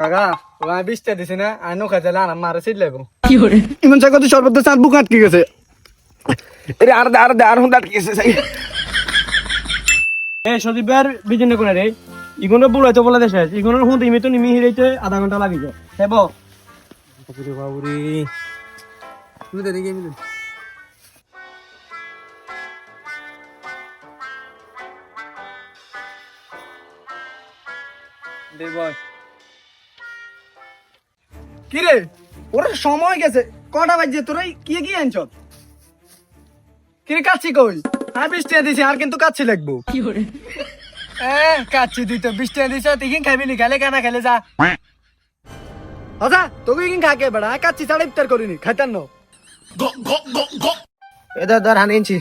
কাকা ওই 20টা দিছি না আর নৌকা চালে আর মারে সিট লাগবো ইমন সাহেব কত সর্বত চাঁদ বুক আটকে গেছে এরে আর হুন আটকে গেছে এই সদীপ ভাইয়ের বিজনে কোনে রে ইগুনো বুলাইতে বলা দেশে ইগুনোর হুন ইমি তো নিমি হিরাইতে আধা ঘন্টা লাগি যায় হেবো বাবুরে বাবুরে তুই দে দেখি আমি দে বয় কি রে ওর সময় গেছে কটা বাজে তোরাই কি কি আনছ কি রে কাচ্ছি কই আর 20 টাকা দিছি আর কিন্তু কাচ্ছি লাগবো কাচ্ছি তুই তো 20 টাকা দিছ তুই কিন খাবি নি খালে কানা খেলে যা আচ্ছা তোকে কি খাকে বেড়া কাচ্ছি ছাড়া ইফতার করিনি খাইতাম না এদার ধর হানিছি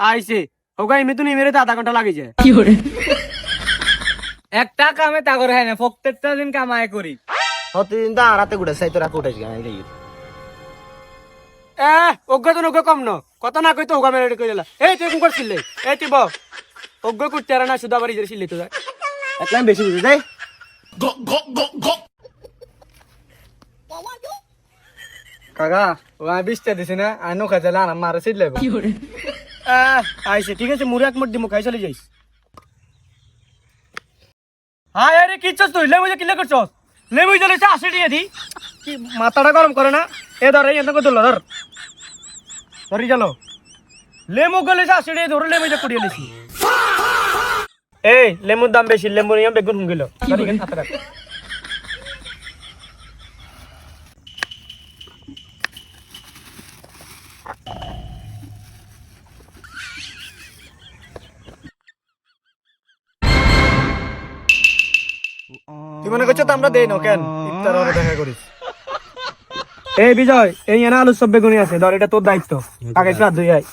আইছে ওগা ইমি তো নিমেরে আধা ঘন্টা লাগি যায় একটা কামে তা করে হয় না প্রত্যেকটা দিন কামায় করি প্রতিদিন তো আড়াতে গুড়ে সাই তোরা কোটাইস গাই অজ্ঞ তো নজ্ঞ কম ন কত না কই তো ওগা মেরে কই দিলা এই তুই কোন করছিলি এই তুই বল অজ্ঞ করতে আর না সুদা বাড়ি যাইছিলি তো একলাই বেশি বুঝে যাই কাকা ওই 20টা দিছি না আর নৌকা চালে আর মারে সিট লাগবো আইছে ঠিক আছে মুড়ে এক মুঠ দিমু খাই চলে যাইস হ্যাঁ আরে কি চাস তুই লেমু যে কিলে করছস লেমু জলে 80 টাকা দি কি মাথাটা গরম করে না এ ধর এই এত ধর ধর ধরি চলো লেমু গলে 80 টাকা ধরে লেমু যে কুড়িয়ে লিছি এই লেমুর দাম বেশি লেমু নিয়ে বেগুন হুঙ্গিল ধরি কেন হাতে রাখ তুই মনে করছো তো আমরা দেই না কেন ইফতার ওরা দেখা করিস এই বিজয় এই এনা আলু সব বেগুনি আছে ধর এটা তোর দায়িত্ব আগে শ্রাদ্ধ ধুই আয়